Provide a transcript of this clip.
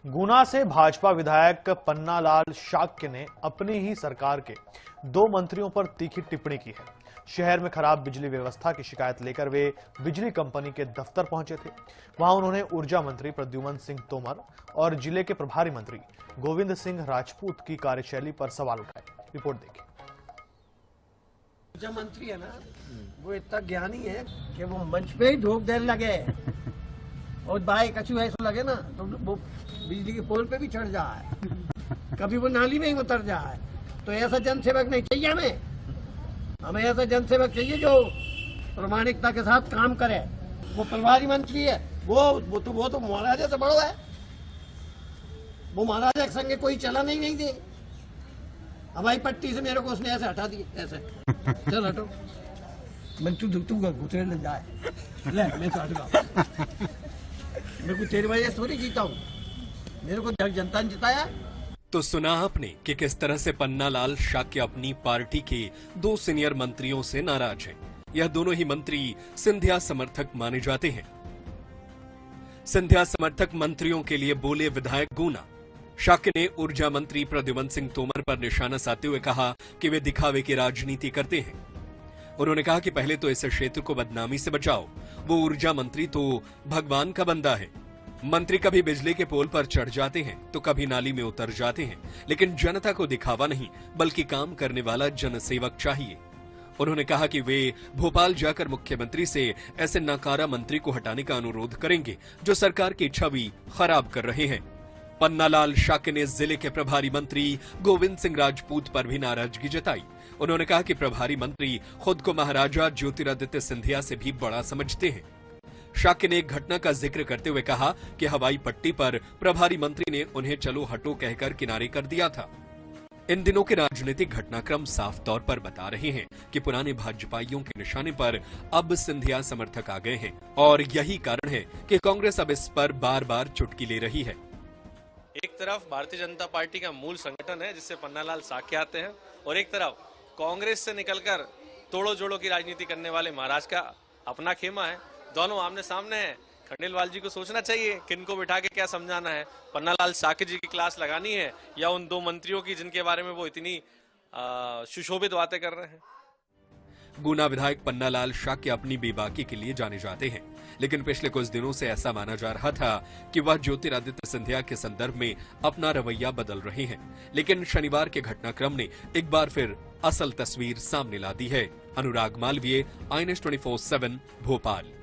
गुना से भाजपा विधायक पन्नालाल शाक्य ने अपनी ही सरकार के 2 मंत्रियों पर तीखी टिप्पणी की है। शहर में खराब बिजली व्यवस्था की शिकायत लेकर वे बिजली कंपनी के दफ्तर पहुंचे थे। वहां उन्होंने ऊर्जा मंत्री प्रद्युमन सिंह तोमर और जिले के प्रभारी मंत्री गोविंद सिंह राजपूत की कार्यशैली पर सवाल उठाए। रिपोर्ट देखिए। ऊर्जा मंत्री है ना, वो इतना ज्ञानी है कि वो मंच पे ही धोख देने लगे और बाई कछु ऐसा लगे ना तो वो बिजली के पोल पे भी चढ़ जाए, कभी वो नाली में ही उतर जाए। तो ऐसा जनसेवक नहीं चाहिए हमें ऐसा जनसेवक चाहिए जो प्रामाणिकता के साथ काम करे। वो प्रभारी मंत्री है, वो तो महाराजा से बड़ा है। वो महाराजा के संगे कोई चला नहीं दे। हवाई पट्टी से मेरे को उसने ऐसे हटा दिए, ऐसे चल हटो। मैं तू घुसरे ले जाए, ले मैं तो हट गया। मैं कुछ तेरी वजह से थोड़ी जीता हूँ, मेरे को जनता ने जिताया। तो सुना आपने कि किस तरह से पन्नालाल शाक्य अपनी पार्टी के 2 सीनियर मंत्रियों से नाराज हैं। यह दोनों ही मंत्री सिंधिया समर्थक माने जाते हैं। सिंधिया समर्थक मंत्रियों के लिए बोले विधायक गुना। शाक्य ने ऊर्जा मंत्री प्रद्युमन सिंह तोमर पर निशाना साधते हुए कहा कि वे दिखावे की राजनीति करते हैं। उन्होंने कहा कि पहले तो इस क्षेत्र को बदनामी से बचाओ। वो ऊर्जा मंत्री तो भगवान का बंदा है। मंत्री कभी बिजली के पोल पर चढ़ जाते हैं तो कभी नाली में उतर जाते हैं, लेकिन जनता को दिखावा नहीं बल्कि काम करने वाला जनसेवक चाहिए। उन्होंने कहा कि वे भोपाल जाकर मुख्यमंत्री से ऐसे नाकारा मंत्री को हटाने का अनुरोध करेंगे जो सरकार की छवि खराब कर रहे हैं। पन्नालाल शाक्य ने जिले के प्रभारी मंत्री गोविंद सिंह राजपूत पर भी नाराजगी जताई। उन्होंने कहा कि प्रभारी मंत्री खुद को महाराजा ज्योतिरादित्य सिंधिया से भी बड़ा समझते हैं। शाक्य ने एक घटना का जिक्र करते हुए कहा कि हवाई पट्टी पर प्रभारी मंत्री ने उन्हें चलो हटो कहकर किनारे कर दिया था। इन दिनों के राजनीतिक घटनाक्रम साफ तौर पर बता रहे हैं कि पुराने भाजपाइयों के निशाने पर अब सिंधिया समर्थक आ गए हैं और यही कारण है कि कांग्रेस अब इस पर बार बार चुटकी ले रही है। एक तरफ भारतीय जनता पार्टी का मूल संगठन है जिससे पन्नालाल शाक्य आते हैं, और एक तरफ कांग्रेस से निकलकर तोड़ो जोड़ो की राजनीति करने वाले महाराज का अपना खेमा है। दोनों आमने सामने हैं। खंडेलवाल जी को सोचना चाहिए किनको बिठा के क्या समझाना है। पन्नालाल शाक्य जी की क्लास लगानी है या उन 2 मंत्रियों की जिनके बारे में वो इतनी सुशोभित बातें कर रहे हैं। गुना विधायक पन्नालाल शाक्य अपनी बेबाकी के लिए जाने जाते हैं, लेकिन पिछले कुछ दिनों से ऐसा माना जा रहा था कि वह ज्योतिरादित्य सिंधिया के संदर्भ में अपना रवैया बदल रहे हैं। लेकिन शनिवार के घटनाक्रम ने एक बार फिर असल तस्वीर सामने ला दी है। अनुराग मालवीय, INS 24/7 भोपाल।